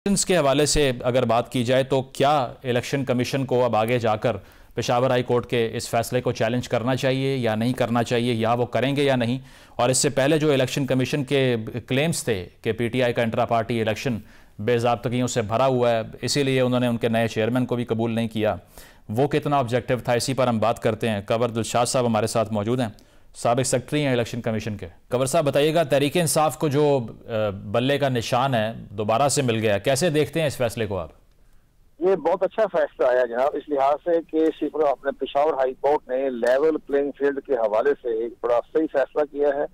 Elections के हवाले से अगर बात की जाए तो क्या इलेक्शन कमीशन को अब आगे जाकर पेशावर हाई कोर्ट के इस फैसले को चैलेंज करना चाहिए या नहीं करना चाहिए, या वो करेंगे या नहीं? और इससे पहले जो इलेक्शन कमीशन के क्लेम्स थे कि पीटीआई का इंट्रा पार्टी इलेक्शन बेज़ाब्तगियों से भरा हुआ है, इसीलिए उन्होंने उनके नए चेयरमैन को भी कबूल नहीं किया, वो कितना ऑब्जेक्टिव था, इसी पर हम बात करते हैं। कंवर दिलशाद साहब हमारे साथ मौजूद हैं, साबिक सेक्रेटरी हैं इलेक्शन कमीशन के। कंवर साहब बताइएगा, तहरीक इंसाफ को जो बल्ले का निशान है दोबारा से मिल गया, कैसे देखते हैं इस फैसले को आप? ये बहुत अच्छा फैसला आया जनाब, इस लिहाज से कि अपने पेशावर हाई कोर्ट ने लेवल प्लेइंग फील्ड के हवाले से एक बड़ा सही फैसला किया है।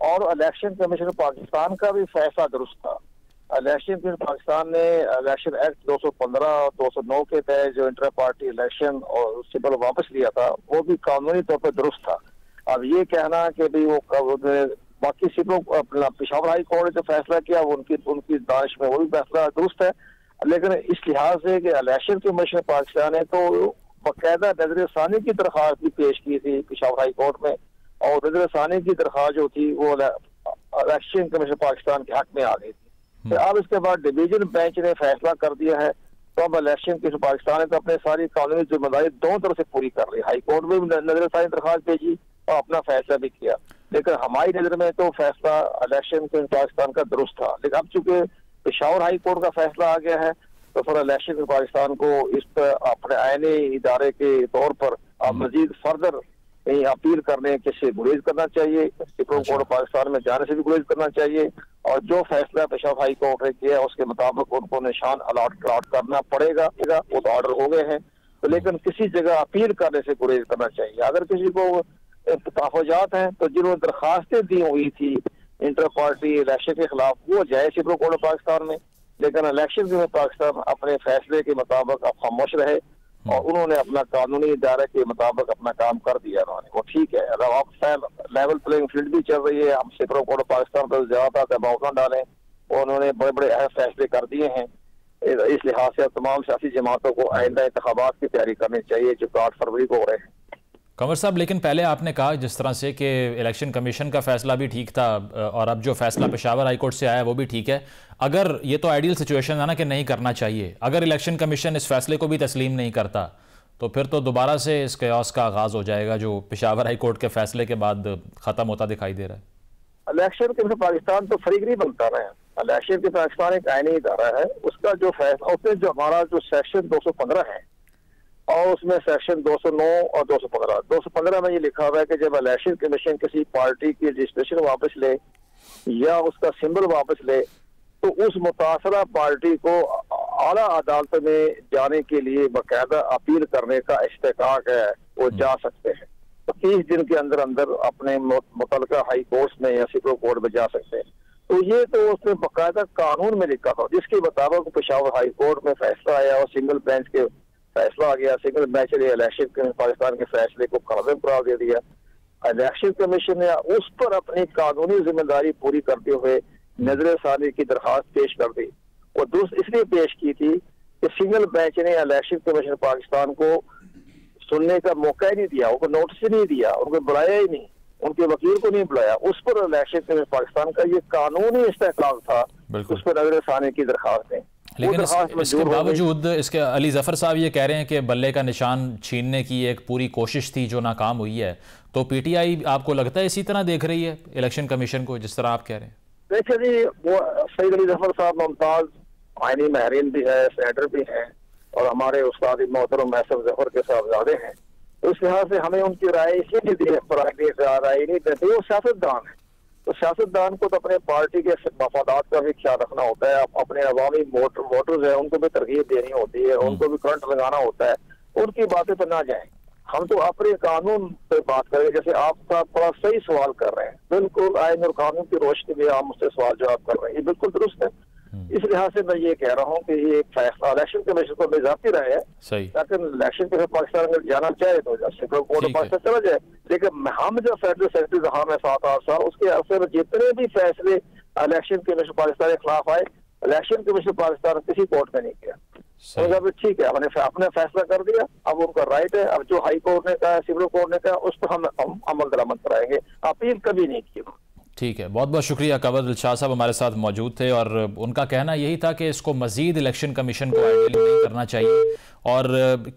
और इलेक्शन कमीशन पाकिस्तान का भी फैसला दुरुस्त था। इलेक्शन कमीशन पाकिस्तान ने इलेक्शन एक्ट 215 और 209 के तहत जो इंटर पार्टी इलेक्शन और सिंबल वापस लिया था, वो भी कानूनी तौर पर दुरुस्त था। अब ये कहना कि भाई वो बाकी सिर्फ अपना पेशावर हाई कोर्ट ने जो फैसला किया वो उनकी दानिश में वो भी फैसला दुरुस्त है, लेकिन इस लिहाज से कि इलेक्शन कमीशन पाकिस्तान ने तो बाकायदा नजर सानी की दरख्वास्त भी पेश की थी पेशावर हाई कोर्ट में, और नजर सानी की दरख्वास्त जो थी वो इलेक्शन कमीशन पाकिस्तान के हक में आ गई थी। तो अब इसके बाद डिवीजन बेंच ने फैसला कर दिया है, तो अब इलेक्शन कमीशन पाकिस्तान ने तो अपने सारी कानूनी जिम्मेदारी दोनों तरफ से पूरी कर ली। हाई कोर्ट में भी नजर सानी दरख्वास्त भेजी और अपना फैसला भी किया, लेकिन हमारी नजर में तो फैसला इलेक्शन कमीशन पाकिस्तान का दुरुस्त था। लेकिन अब चूंकि पेशावर हाई कोर्ट का फैसला आ गया है, तो फिर इलेक्शन पाकिस्तान को इस पर अपने आईनी इदारे के तौर पर मजीद फर्दर अपील करने के से गुरेज करना चाहिए, सुप्रीम कोर्ट पाकिस्तान में जाने से भी गुरेज करना चाहिए, और जो फैसला पेशावर हाई कोर्ट ने किया उसके मुताबिक उनको निशान अलॉट करना पड़ेगा। वो तो ऑर्डर हो गए हैं, तो लेकिन किसी जगह अपील करने से गुरेज करना चाहिए। अगर किसी को तहफ़्फ़ुज़ात हैं तो जिन्होंने दरखास्तें दी हुई थी इंटर पार्टी इलेक्शन के खिलाफ, वो जाए सुप्रीम कोर्ट पाकिस्तान में, लेकिन इलेक्शन में पाकिस्तान अपने फैसले के मुताबिक खामोश रहे और उन्होंने अपना कानूनी इदारे के मुताबिक अपना काम कर दिया उन्होंने। वो ठीक है, अगर आप लेवल प्लेइंग फील्ड भी चल रही है, हम सुप्रीम कोर्ट पाकिस्तान पर ज्यादा दबाव न डालें, उन्होंने बड़े बड़े अहम फैसले कर दिए हैं। इस लिहाज से तमाम सियासी जमातों को आइंदा इंतखाबात की तैयारी करनी चाहिए जो 8 फरवरी को हो रहे हैं। कंवर साहब, लेकिन पहले आपने कहा जिस तरह से कि इलेक्शन कमीशन का फैसला भी ठीक था और अब जो फैसला पेशावर हाई कोर्ट से आया वो भी ठीक है, अगर ये तो आइडियल सिचुएशन है ना कि नहीं करना चाहिए, अगर इलेक्शन कमीशन इस फैसले को भी तस्लीम नहीं करता तो फिर तो दोबारा से इस कयास का आगाज हो जाएगा जो पेशावर हाई कोर्ट के फैसले के बाद खत्म होता दिखाई दे रहा है। इलेक्शन कमीशन पाकिस्तान तो फरीक नहीं बनता रहे। इलेक्शन के पाकिस्तान एक आईनी इदारा है, उसका जो फैसला उसमें जो हमारा जो सेक्शन 215 है और उसमें सेक्शन 209 और 215 में ये लिखा हुआ है कि जब इलेक्शन कमीशन किसी पार्टी की रजिस्ट्रेशन वापस ले या उसका सिंबल वापस ले तो उस मुतासरा पार्टी को आला अदालत में जाने के लिए बाकायदा अपील करने का इस्तेकाक है, वो जा सकते हैं। तो 30 दिन के अंदर अंदर अपने मुतलका हाई कोर्ट में या सुप्रीम कोर्ट में जा सकते हैं। तो ये तो उसने बाकायदा कानून में लिखा था, जिसके मुताबिक पेशावर हाई कोर्ट में फैसला आया और सिंगल बेंच के फैसला आ गया। सिंगल बेंच ने इलेक्शन कमीशन पाकिस्तान के फैसले को खारिज करार दे दिया। इलेक्शन कमीशन ने उस पर अपनी कानूनी जिम्मेदारी पूरी करते हुए नजर सानी की दरखास्त पेश कर दी, और दुरुस्त इसलिए पेश की थी कि सिंगल बेंच ने इलेक्शन कमीशन पाकिस्तान को सुनने का मौका ही नहीं दिया, उनको नोटिस ही नहीं दिया, उनको बुलाया ही नहीं, उनके वकील को नहीं बुलाया। उस पर इलेक्शन कमीशन पाकिस्तान का ये कानूनी इस्तेकाल था, उस पर नजर सानी की दरखास्त है। लेकिन इसके बावजूद इसके अली जफर साहब ये कह रहे हैं कि बल्ले का निशान छीनने की एक पूरी कोशिश थी जो नाकाम हुई है, तो पीटीआई आपको लगता है इसी तरह देख रही है इलेक्शन कमीशन को जिस तरह आप कह रहे हैं? देखिए जी, वो सईद अली जफर साहब मुमताज आईनी माहिरीन भी है, सेनेटर भी हैं, और हमारे उस्ताद मोहतरम मैसर जफर के साहबजादे हैं। तो इस लिहाज से हमें उनकी राय इसीलिए राय नहीं देते, वो सियासतदान है। तो सियासतदान को तो अपने पार्टी के मफादात का भी ख्याल रखना होता है, अपने अवामी वोटर्स है उनको भी तरगीब देनी होती है, उनको भी करंट लगाना होता है, उनकी बातें पर ना जाए। हम तो अपने कानून पे बात करें, जैसे आप बड़ा सही सवाल कर रहे हैं, बिल्कुल आईन और कानून की रोशनी में आप मुझसे सवाल जवाब कर रहे हैं, ये बिल्कुल दुरुस्त है। इस लिहाज से मैं ये कह रहा हूँ कि ये फैसला इलेक्शन कमीशन को बेजाती रहे है, लेकिन इलेक्शन कमीशन पाकिस्तान अगर जाना चाहे तो सुप्रीम कोर्ट पाकिस्तान चला जाए। लेकिन हम जो फेडरल सेक्रेटरी रहा मैं 7-8 साल, उसके अरसे में जितने भी फैसले इलेक्शन कमीशन पाकिस्तान के खिलाफ आए, इलेक्शन कमीशन पाकिस्तान किसी कोर्ट में नहीं किया। तो ठीक है, अपने फैसला कर दिया, अब उनका राइट है। अब जो हाई कोर्ट ने कहा, सुप्रीम कोर्ट ने कहा, उस पर हम अमल दरामद कराएंगे। अपील कभी नहीं की। ठीक है, बहुत बहुत शुक्रिया। कंवर दिलशाह साहब हमारे साथ मौजूद थे और उनका कहना यही था कि इसको मज़ीद इलेक्शन कमीशन को आइडियली नहीं करना चाहिए, और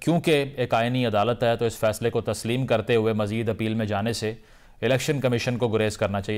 क्योंकि एक आईनी अदालत है तो इस फैसले को तस्लीम करते हुए मज़ीद अपील में जाने से इलेक्शन कमीशन को गुरेज करना चाहिए।